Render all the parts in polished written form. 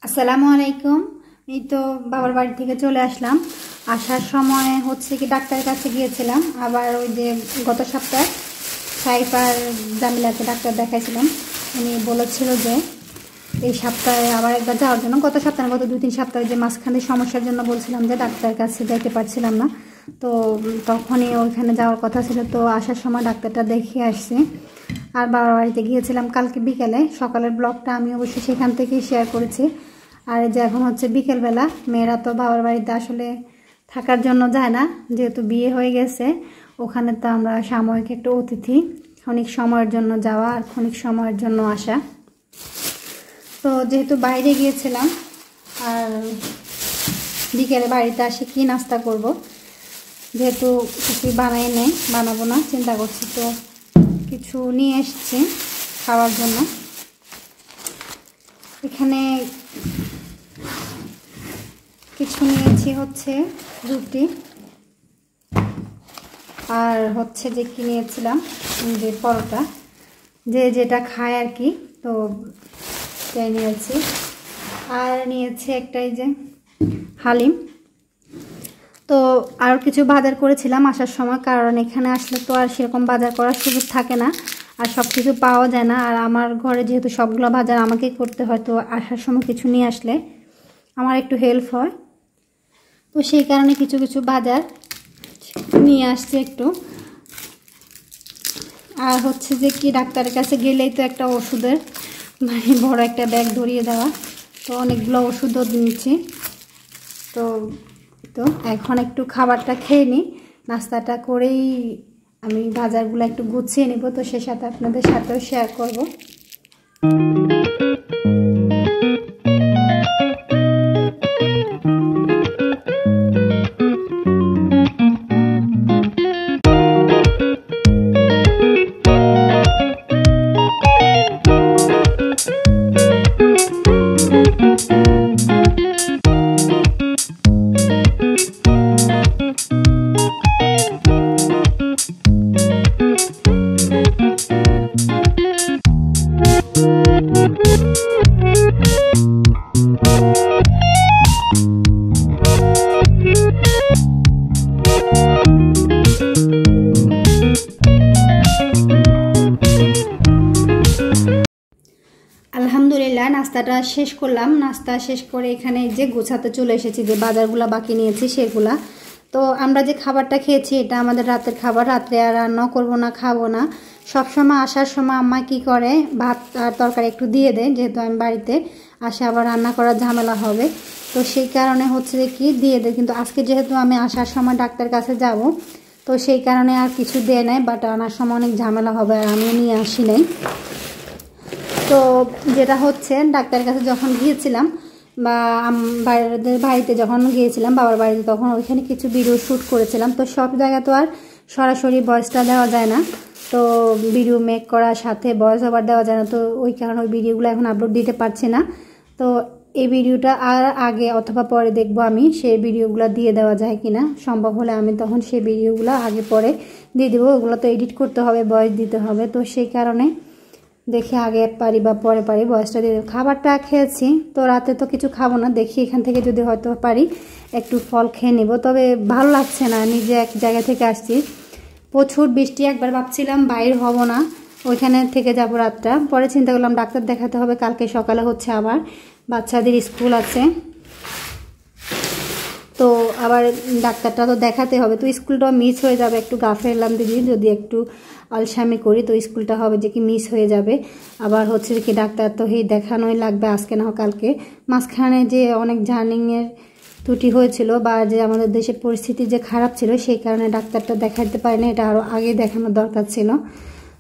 আসসালামু আলাইকুম। এই তো বাবার বাড়ি থেকে চলে আসলাম। আসার সময় হচ্ছে কি ডাক্তারের কাছে গিয়েছিলাম, আবার ওই যে গত সপ্তাহে সাইফ আর জামিলাকে ডাক্তার দেখাইছিলাম। উনি বলেছিল যে এই সপ্তাহে আবার একবার যাওয়ার জন্য। গত সপ্তাহে গত 2-3 সপ্তাহে যে মাঝখানে সমস্যার জন্য বলছিলাম যে ডাক্তারের কাছে যাইতে পারছিলাম না, তো তখনই ওইখানে যাওয়ার কথা ছিল। তো আসার সময় ডাক্তারটা দেখিয়ে আসছি। আর বাবার বাড়িতে গিয়েছিলাম কালকে বিকেলে। সকালের ব্লগটা আমি অবশ্যই সেখান থেকেই শেয়ার করেছি। আর যে এখন হচ্ছে বিকেলবেলা, মেয়েরা তো বাবার বাড়িতে আসলে থাকার জন্য যায় না, যেহেতু বিয়ে হয়ে গেছে। ওখানে তো আমরা সাময়িক একটু অতিথি, ক্ষণিক সময়ের জন্য যাওয়া আর ক্ষণিক সময়ের জন্য আসা। তো যেহেতু বাইরে গিয়েছিলাম আর বিকেলে বাড়িতে আসে কি নাস্তা করব, যেহেতু কিছু বানাবো না চিন্তা করছি, তো কিছু নিয়ে এসেছি খাওয়ার জন্য। এখানে কিছু নিয়েছি হচ্ছে রুটি, আর হচ্ছে যে কি নিয়েছিলাম যে পরোটা, যে যেটা খায় আর কি, তো তাই নিয়েছি। আর নিয়েছি একটা এই যে হালিম। তো আর কিছু বাজার করেছিলাম আসার সময়, কারণ এখানে আসলে তো আর সেরকম বাজার করার সুযোগ থাকে না, আর সব কিছু পাওয়া যায় না। আর আমার ঘরে যেহেতু সবগুলো বাজার আমাকেই করতে হয়, তো আসার সময় কিছু নিয়ে আসলে আমার একটু হেল্প হয়। তো সেই কারণে কিছু কিছু বাজার নিয়ে আসছি একটু। আর হচ্ছে যে কি ডাক্তারের কাছে গেলেই তো একটা ওষুধের বড় একটা ব্যাগ ধরিয়ে দেওয়া, তো অনেকগুলো ওষুধও নিচ্ছি। তো তো এখন একটু খাবারটা খেয়ে নিই, নাস্তাটা করেই আমি বাজারগুলো একটু গুছিয়ে নিব, তো সে সাথে আপনাদের সাথেও শেয়ার করব। আলহামদুলিল্লাহ নাস্তাটা শেষ করলাম। নাস্তা শেষ করে এখানে যে গোছাতে চলে এসেছি, যে বাজারগুলো বাকি নিয়েছি সেগুলা। তো আমরা যে খাবারটা খেয়েছি এটা আমাদের রাতের খাবার, রাত্রে আর রান্না করবো না, খাবো না। সবসময় আসার সময় আম্মা কি করে, ভাত আর তরকারি একটু দিয়ে দেয়, যেহেতু আমি বাড়িতে আসে আবার রান্না করার ঝামেলা হবে, তো সেই কারণে হচ্ছে যে কি দিয়ে দেয়। কিন্তু আজকে যেহেতু আমি আসার সময় ডাক্তারের কাছে যাব, তো সেই কারণে আর কিছু দেয় নাই, বাট আনার সময় অনেক ঝামেলা হবে আর আমি নিয়ে আসি নাই। তো যেটা হচ্ছে ডাক্তারের কাছে যখন গিয়েছিলাম বা বাড়িতে যখন গিয়েছিলাম বাবার বাড়িতে, তখন ওইখানে কিছু ভিডিও শ্যুট করেছিলাম। তো সব জায়গা তো আর সরাসরি ভয়েসটা দেওয়া যায় না, তো ভিডিও মেক করার সাথে ভয়েস ওভার দেওয়া যায় না, তো ওই কারণে ওই ভিডিওগুলো এখন আপলোড দিতে পারছি না। তো এই ভিডিওটা আর আগে অথবা পরে দেখবো আমি সেই ভিডিওগুলো দিয়ে দেওয়া যায় কিনা। সম্ভব হলে আমি তখন সেই ভিডিওগুলো আগে পরে দিয়ে দেবো। ওগুলো তো এডিট করতে হবে, ভয়েস দিতে হবে, তো সেই কারণে দেখি আগে পারি বা পরে পারি ভয়েসটা দিয়ে দেবো। খাবারটা খেয়েছি, তো রাতে তো কিছু খাবো না, দেখি এখান থেকে যদি হয়তো পারি একটু ফল খেয়ে নেব। তবে ভালো লাগছে না, নিজে এক জায়গা থেকে আসছি, প্রচুর বৃষ্টি। একবার ভাবছিলাম বাইর হব না, ওইখানে থেকে যাব রাতটা। পরে চিন্তা করলাম ডাক্তার দেখাতে হবে, কালকে সকালে হচ্ছে আবার বাচ্চাদের স্কুল আছে, তো আবার ডাক্তারটা তো দেখাতে হবে, তো স্কুলটাও মিস হয়ে যাবে। একটু গা ফেরলাম দিদি, যদি একটু আলসামি করি তো স্কুলটা হবে যে কি মিস হয়ে যাবে। আবার হচ্ছে কি ডাক্তার তো দেখানোই লাগবে, আজকে না হোক কালকে। মাঝখানে যে অনেক জার্নিংয়ের ত্রুটি হয়েছিল বা যে আমাদের দেশের পরিস্থিতি যে খারাপ ছিল, সেই কারণে ডাক্তারটা দেখাতে পারি না, এটা আরও আগে দেখানোর দরকার ছিল।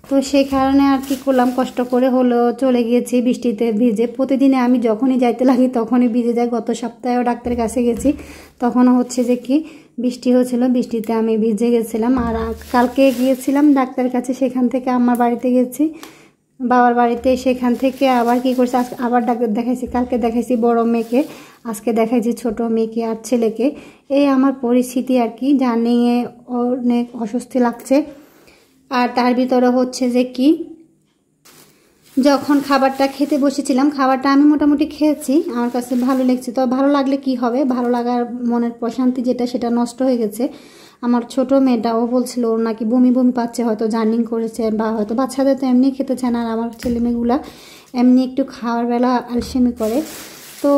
তো সেই কারণে আর কি করলাম, কষ্ট করে হলেও চলে গিয়েছি বৃষ্টিতে ভিজে। প্রতিদিনে আমি যখনই যাইতে লাগি তখনই ভিজে যাই। গত সপ্তাহেও ডাক্তারের কাছে গেছি, তখনও হচ্ছে যে কি বৃষ্টি হয়েছিল, বৃষ্টিতে আমি ভিজে গেছিলাম। আর কালকে গিয়েছিলাম ডাক্তারের কাছে, সেখান থেকে আমার বাড়িতে গেছি বাবার বাড়িতে, সেখান থেকে আবার কি করছি আবার ডাক্তার দেখাইছি। কালকে দেখাইছি বড় মেয়েকে, আজকে দেখাইছি ছোট মেয়েকে আর ছেলেকে। এই আমার পরিস্থিতি আর কি, জার্নিংয়ে অনেক অস্বস্তি লাগছে। আর তার ভিতরে হচ্ছে যে কি যখন খাবারটা খেতে বসেছিলাম, খাবারটা আমি মোটামুটি খেয়েছি, আমার কাছে ভালো লেগেছে। তো ভালো লাগলে কি হবে, ভালো লাগার মনের প্রশান্তি যেটা সেটা নষ্ট হয়ে গেছে। আমার ছোট মেয়েটা ও বলছিল ওর নাকি বমি বমি পাচ্ছে, হয়তো জার্নিং করেছে বা হয়তো বাচ্চাদের তো এমনি খেতে চায় না, আর আমার ছেলেমেয়েগুলা এমনি একটু খাওয়ার বেলা আলসেমি করে। তো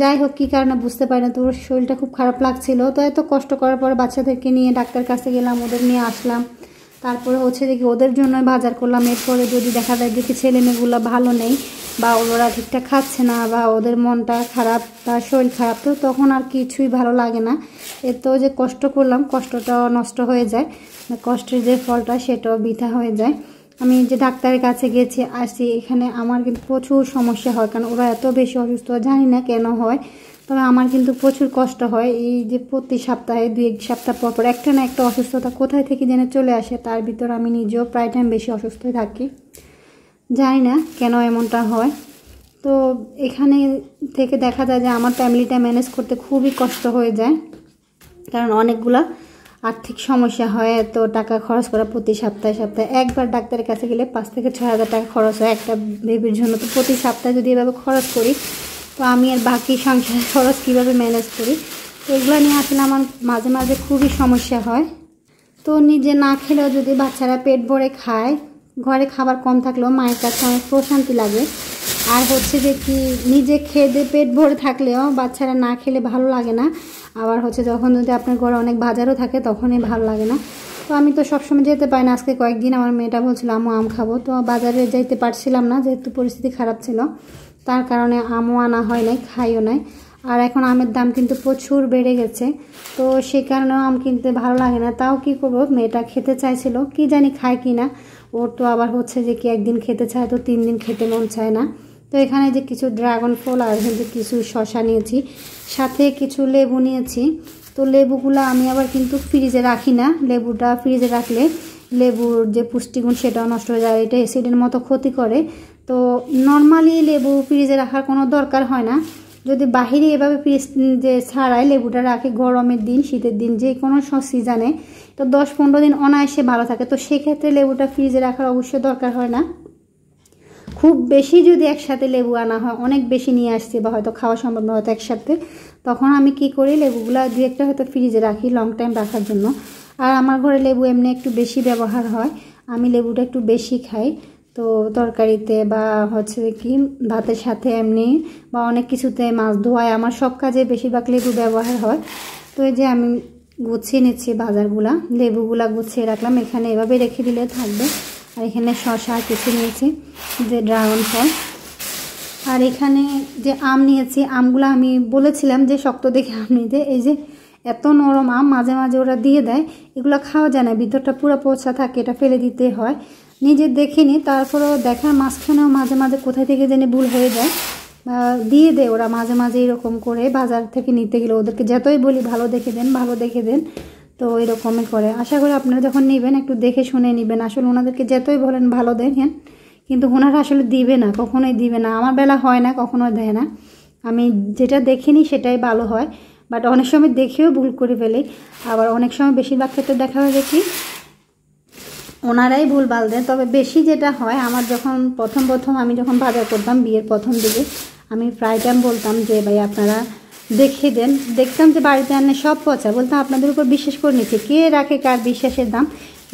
যাই হোক কী কারণে বুঝতে পারি না, তো ওর শরীরটা খুব খারাপ লাগছিল। তো এত কষ্ট করার পরে বাচ্চাদেরকে নিয়ে ডাক্তার কাছে গেলাম, ওদের নিয়ে আসলাম, তারপরে হচ্ছে দেখি ওদের জন্য বাজার করলাম। এরপরে যদি দেখা যায় দেখি ছেলেমেয়েগুলো ভালো নেই বা ওরা ঠিকঠাক খাচ্ছে না বা ওদের মনটা খারাপ বা শরীর খারাপ, তো তখন আর কিছুই ভালো লাগে না। এত যে কষ্ট করলাম, কষ্টটাও নষ্ট হয়ে যায়, কষ্টের যে ফলটা সেটাও বৃথা হয়ে যায়। আমি যে ডাক্তারের কাছে গেছি আসছি, এখানে আমার কিন্তু প্রচুর সমস্যা হয়, কারণ ওরা এত বেশি অসুস্থ, জানি না কেন হয়, তবে আমার কিন্তু প্রচুর কষ্ট হয়। এই যে প্রতি সপ্তাহে 2-1 সপ্তাহ পর পর একটা না একটা অসুস্থতা কোথায় থেকে যেন চলে আসে, তার ভিতর আমি নিজেও প্রায় টাইম বেশি অসুস্থ থাকি, জানি না কেন এমনটা হয়। তো এখানে থেকে দেখা যায় যে আমার ফ্যামিলিটা ম্যানেজ করতে খুবই কষ্ট হয়ে যায়, কারণ অনেকগুলা আর্থিক সমস্যা হয়। তো টাকা খরচ করা প্রতি সপ্তাহে সপ্তাহে একবার ডাক্তারের কাছে গেলে 5 থেকে 6 হাজার টাকা খরচ হয় একটা বেবির জন্য। তো প্রতি সপ্তাহে যদি এভাবে খরচ করি, তো আমি আর বাকি সংসারের খরচ কীভাবে ম্যানেজ করি, তো এগুলো নিয়ে আসলে আমার মাঝে মাঝে খুবই সমস্যা হয়। তো নিজে না খেলেও যদি বাচ্চারা পেট ভরে খায়, ঘরে খাবার কম থাকলেও মায়ের কাছে অনেক প্রশান্তি লাগে। আর হচ্ছে যে কি, নিজে খেয়ে পেট ভরে থাকলেও বাচ্চারা না খেলে ভালো লাগে না। আবার হচ্ছে যখন যদি আপনার ঘরে অনেক বাজারও থাকে তখনই ভালো লাগে না। তো আমি তো সবসময় যেতে পারি না, আজকে কয়েকদিন আমার মেয়েটা বলছিল আম্মু আম খাবো, তো বাজারে যাইতে পারছিলাম না যেহেতু পরিস্থিতি খারাপ ছিল, তার কারণে আমও আনা হয় নাই, খাইও নাই। আর এখন আমের দাম কিন্তু প্রচুর বেড়ে গেছে, তো সেই কারণেও আম কিনতে ভালো লাগে না। তাও কি করবো, মেয়েটা খেতে চাইছিল, কি জানি খায় কি না, ওর তো আবার হচ্ছে যে কি একদিন খেতে চায় তো 3 দিন খেতে মন চায় না। তো এখানে যে কিছু ড্রাগন ফল আর যে কিছু শসা নিয়েছি, সাথে কিছু লেবু নিয়েছি। তো লেবুগুলো আমি আবার কিন্তু ফ্রিজে রাখি না, লেবুটা ফ্রিজে রাখলে লেবুর যে পুষ্টিগুণ সেটাও নষ্ট হয়ে যায়, এটা অ্যাসিডের মতো ক্ষতি করে। তো নর্মালি লেবু ফ্রিজে রাখার কোনো দরকার হয় না, যদি বাহিরে এভাবে ফ্রিজ যে ছাড়াই লেবুটা রাখে গরমের দিন শীতের দিন যে কোনো সিজনে, তো 10-15 দিন অনায়াসে ভালো থাকে। তো সেক্ষেত্রে লেবুটা ফ্রিজে রাখার অবশ্যই দরকার হয় না। খুব বেশি যদি একসাথে লেবু আনা হয়, অনেক বেশি নিয়ে আসছি বা হয়তো খাওয়া সম্ভব না হয়তো একসাথে, তখন আমি কি করি লেবুগুলো 2-1টা হয়তো ফ্রিজে রাখি লং টাইম রাখার জন্য। আর আমার ঘরে লেবু এমনি একটু বেশি ব্যবহার হয়, আমি লেবুটা একটু বেশি খাই। তো তরকারিতে বা হচ্ছে কি ভাতের সাথে এমনি বা অনেক কিছুতে, মাছ ধোয়ায়, আমার সব কাজে বেশিরভাগ লেবু ব্যবহার হয়। তো এই যে আমি গুছিয়ে নিচ্ছি বাজারগুলা, লেবুগুলা গুছিয়ে রাখলাম, এখানে এভাবে রেখে দিলে থাকবে। আর এখানে শসা কিছু নিয়েছি, যে ড্রাগন ফল। আর এখানে যে আম নিয়েছি, আমগুলো আমি বলেছিলাম যে শক্ত দেখে আম নিতে, এই যে এত নরম আম, মাঝে মাঝে ওরা দিয়ে দেয়, এগুলো খাওয়া যায় না, ভিতরটা পুরো পচা থাকে, এটা ফেলে দিতে হয়। নিজে দেখিনি, তারপরেও দেখার মাঝখানেও মাঝে মাঝে কোথায় থেকে জেনে ভুল হয়ে যায়, দিয়ে দেয় ওরা মাঝে মাঝে এরকম করে। বাজার থেকে নিতে গেলে ওদেরকে যতই বলি ভালো দেখে দেন ভালো দেখে দেন, তো এরকমই করে। আশা করি আপনারা যখন নেবেন একটু দেখে শুনে নেবেন। আসলে ওনাদেরকে যতই বলেন ভালো দেখেন, কিন্তু ওনারা আসলে দিবে না, কখনোই দিবে না। আমার বেলা হয় না, কখনোই দেয় না। আমি যেটা দেখিনি সেটাই ভালো হয়, বাট অনেক সময় দেখেও ভুল করে ফেলি। আবার অনেক সময় বেশিরভাগ ক্ষেত্রে দেখা হয় দেখি ওনারাই ভুল ভাল দেন। তবে বেশি যেটা হয়, আমার যখন প্রথম আমি যখন বাজার করতাম বিয়ের প্রথম দিকে, আমি প্রায় টাইম বলতাম যে ভাই আপনারা দেখে দেন। দেখতাম যে বাড়িতে আনলে সব পচা, বলতাম আপনাদের উপর বিশ্বাস করে নিচ্ছে, কে রাখে কার বিশ্বাসের দাম,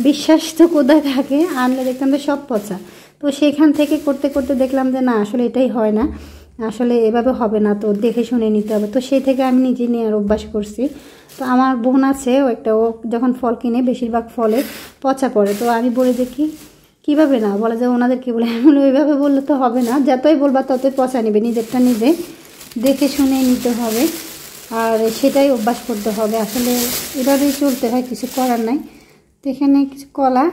বিশ্বাস তো কোথায় থাকে, আনলে দেখতাম যে সব পচা। তো সেখান থেকে করতে করতে দেখলাম যে না, আসলে এটাই হয় না, আসলে এভাবে হবে না, তো দেখে শুনে নিতে হবে। তো সেই থেকে আমি নিজে নেওয়ার অভ্যাস করছি। তো আমার বোন আছে, ও যখন ফল কিনে বেশিরভাগ ফলে পচা পড়ে, তো আমি বলে দেখি কীভাবে না, বলে যে ওনাদের কী বলে, আমি ওইভাবে বললে তো হবে না, যতই বলবা ততই পচা নেবে, নিজেরটা নিজে দেখে শুনে নিতে হবে, আর সেটাই অভ্যাস করতে হবে। আসলে এভাবেই চলতে হয়, কিছু করার নাই। তো এখানে কিছু কলা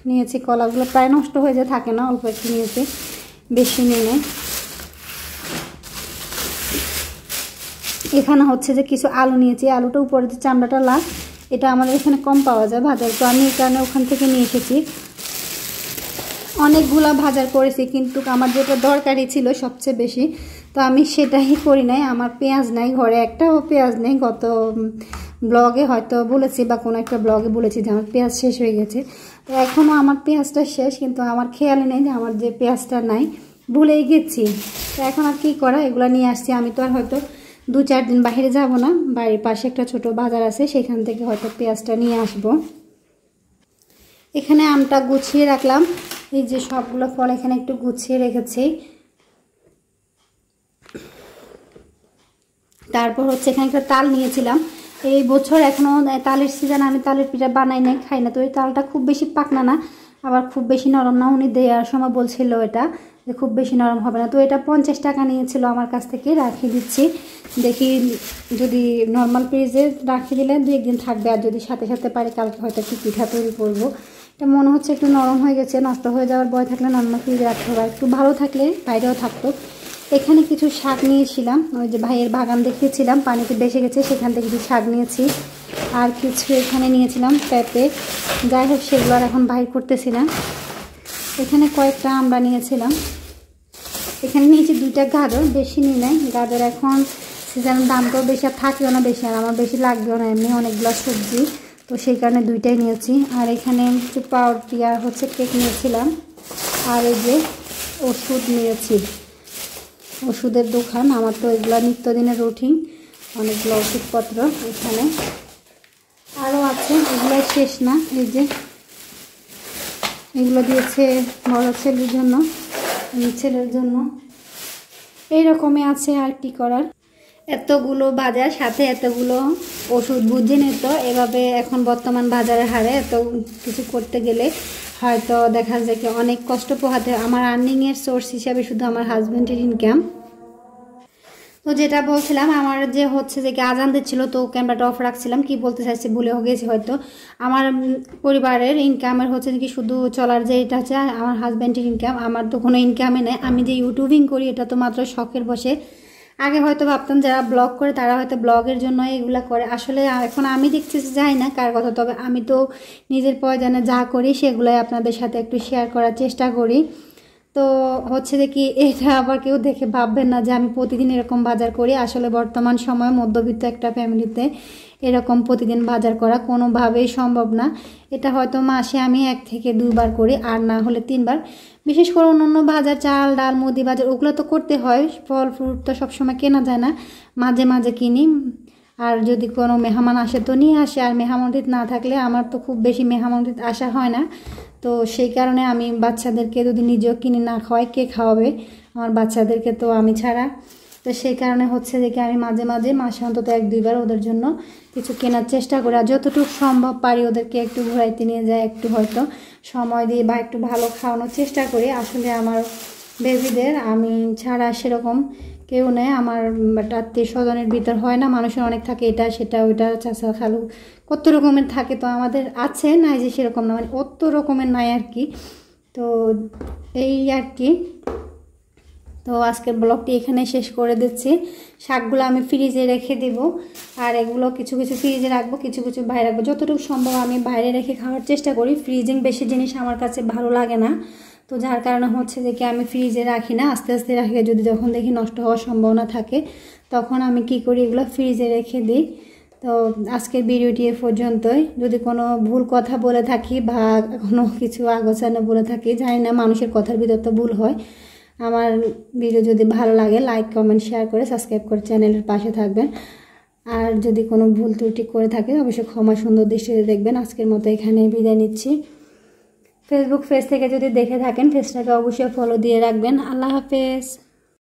নিয়েছি, কলাগুলো প্রায় নষ্ট হয়ে যায়, থাকে না, অল্প একটু নিয়েছি, বেশি নিয়ে নেয়। এখানে হচ্ছে যে কিছু আলু নিয়েছি, আলুটা উপরে যে চামড়াটা লাল, এটা আমাদের এখানে কম পাওয়া যায় বাজার, তো আমি এই কারণে ওখান থেকে নিয়ে এসেছি। অনেকগুলা বাজার করেছি, কিন্তু আমার যেটা দরকারি ছিল সবচেয়ে বেশি, তো আমি সেটাই করি নাই। আমার পেঁয়াজ নাই ঘরে, একটাও পেঁয়াজ নেই। গত ব্লগে হয়তো বলেছি বা কোনো একটা ব্লগে বলেছি যে আমার পেঁয়াজ শেষ হয়ে গেছে, তো এখনও আমার পেঁয়াজটা শেষ, কিন্তু আমার খেয়ালই নেই যে আমার যে পেঁয়াজটা নাই, ভুলেই গেছি। তো এখন আর কী করা, এগুলো নিয়ে আসছি। আমি তো আর হয়তো 2-4 দিন বাইরে যাব না, বাড়ির পাশে একটা ছোট বাজার আছে, সেখান থেকে হয়তো পেঁয়াজটা নিয়ে আসব। এখানে আমটা গুছিয়ে রাখলাম, এই যে সবগুলো ফল এখানে একটু গুছিয়ে রেখেছি। তারপর হচ্ছে এখানে একটা তাল নিয়েছিলাম, এই বছর এখনও তালের সিজন, আমি তালের পিঠা বানাই নাই, খাই না। তো এই তালটা খুব বেশি পাকনা না, আবার খুব বেশি নরম না। উনি দেওয়ার সময় বলছিল এটা যে খুব বেশি নরম হবে না। তো এটা 50 টাকা নিয়েছিল আমার কাছ থেকে, রাখিয়ে দিচ্ছি। দেখি যদি নর্মাল ফ্রিজে রাখিয়ে দিলে 2-1 দিন থাকবে, আর যদি সাথে সাথে পারি কালকে হয়তো একটু পিঠা তৈরি করবো। এটা মনে হচ্ছে একটু নরম হয়ে গেছে, নষ্ট হয়ে যাওয়ার ভয় থাকলে নর্মাল ফ্রিজে রাখতে হবে, একটু ভালো থাকলে বাইরেও থাকতো। এখানে কিছু শাক নিয়েছিলাম, ওই যে ভাইয়ের বাগান দেখিয়েছিলাম, পানিতে বেসে গেছে, সেখান থেকে কিছু শাক নিয়েছি। আর কিছু এখানে নিয়েছিলাম পেঁপে, যাই হোক সেগুলো আর এখন বাইর করতেছি না। এখানে কয়েকটা আমরা নিয়েছিলাম। এখানে নিয়েছি 2টা গাজর, বেশি নিই নাই। গাজর এখন সিজনের দামটাও বেশি, আর থাকেও না বেশি, আর আমার বেশি লাগবেও না, এমনি অনেকগুলো সবজি, তো সেই কারণে 2টাই নিয়েছি। আর এখানে কিছু পাউরুটি আর হচ্ছে কেক নিয়েছিলাম। আর এই যে ওষুধ নিয়েছি, ওষুধের দোকান, আমার তো এগুলো নিত্যদিনের রুটিন, অনেকগুলো ওষুধপত্র এখানে আরও আছে, এগুলোই শেষ না। এই যে এগুলো দিয়েছে বড় ছেলের জন্য, ছেলের জন্য, এইরকমই আছে। আর কি করার, এতগুলো বাজার সাথে এতগুলো ওষুধ, বুঝছেন তো এভাবে এখন বর্তমান বাজারের হারে এত কিছু করতে গেলে হয়তো দেখা যায় কি অনেক কষ্ট পোহাতে। আমার আর্নিংয়ের সোর্স হিসাবে শুধু আমার হাজব্যান্ডের ইনকাম। তো যেটা বলছিলাম, আমার যে হচ্ছে যে কি আজান দিচ্ছিল, তো ক্যামেরাটা অফ রাখছিলাম, কি বলতে চাইছি ভুলে গেছি হয়তো। আমার পরিবারের ইনকামের হচ্ছে কি শুধু চলার যে এটা হচ্ছে আমার হাজব্যান্ডের ইনকাম, আমার তো কোনো ইনকামই নেই। আমি যে ইউটিউবিং করি এটা তো মাত্র শখের বসে। আগে হয়তো ভাবতাম যারা ব্লগ করে তারা হয়তো ব্লগের জন্য এগুলা করে, আসলে এখন আমি দেখছি যাই না কার কথা, তবে আমি তো নিজের প্রয়োজনে যা করি সেগুলোই আপনাদের সাথে একটু শেয়ার করার চেষ্টা করি। তো হচ্ছে দেখি এটা আবার কেউ দেখে ভাববেন না যে আমি প্রতিদিন এরকম বাজার করি। আসলে বর্তমান সময়ে মধ্যবিত্ত একটা ফ্যামিলিতে এরকম প্রতিদিন বাজার করা কোনোভাবেই সম্ভব না। এটা হয়তো মাসে আমি 1 থেকে 2 বার করি, আর না হলে 3 বার। বিশেষ করে অন্য বাজার, চাল ডাল মুদি বাজার, ওগুলো তো করতে হয়, ফল ফ্রুট তো সবসময় কেনা যায় না, মাঝে মাঝে কিনি। আর যদি কোনো মেহমান আসে তো নিয়ে আসে, আর মেহমানদের না থাকলে আমার তো খুব বেশি মেহমানদের আসা হয় না। তো সেই কারণে আমি বাচ্চাদেরকে যদি নিজেও কিনে না খাওয়াই কে খাওয়াবে আমার বাচ্চাদেরকে, তো আমি ছাড়া। তো সেই কারণে হচ্ছে যে কি আমি মাঝে মাঝে মাসে অন্তত 1-2 বার ওদের জন্য কিছু কেনার চেষ্টা করি, আর যতটুকু সম্ভব পারি ওদেরকে একটু ঘোরাইতে নিয়ে যাই, একটু হয়তো সময় দিয়ে বা একটু ভালো খাওয়ানোর চেষ্টা করি। আসলে আমার বেবিদের আমি ছাড়া সেরকম কেউ নেই, আমার আত্মীয় স্বজনের ভিতর হয় না, মানুষের অনেক থাকে, এটা সেটা ওইটা চাচা খালু কত রকমের থাকে। তো আমাদের আছে নাই যে সেরকম না, মানে অত রকমের নাই আর কি। তো এই আর কি। তো আজকের ব্লগটি এখানে শেষ করে দিচ্ছি। শাকগুলো আমি ফ্রিজে রেখে দেব, আর এগুলো কিছু কিছু ফ্রিজে রাখবো, কিছু কিছু বাইরে রাখবো। যতটুকু সম্ভব আমি বাইরে রেখে খাওয়ার চেষ্টা করি। ফ্রিজিং বেশি জিনিস আমার কাছে ভালো লাগে না, তো যার কারণে হচ্ছে যে কি আমি ফ্রিজে রাখি না, আস্তে আস্তে রাখি। যদি যখন দেখি নষ্ট হওয়ার সম্ভাবনা থাকে তখন আমি কি করি, এগুলো ফ্রিজে রেখে দিই। তো আজকের ভিডিওটি এ পর্যন্তই। যদি কোনো ভুল কথা বলে থাকি বা কোনো কিছু আগোছানো বলে থাকি, জানি না, মানুষের কথার ভিতর তো ভুল হয়। আমার ভিডিও যদি ভালো লাগে লাইক কমেন্ট শেয়ার করে সাবস্ক্রাইব করে চ্যানেলের পাশে থাকবেন। আর যদি কোনো ভুল ত্রুটি করে থাকে অবশ্যই ক্ষমা সুন্দর দৃষ্টিতে দেখবেন। আজকের মতো এখানে বিদায় নিচ্ছি। ফেসবুক পেজ থেকে যদি দেখে থাকেন পেজটাকে অবশ্যই ফলো দিয়ে রাখবেন। আল্লাহ হাফেজ।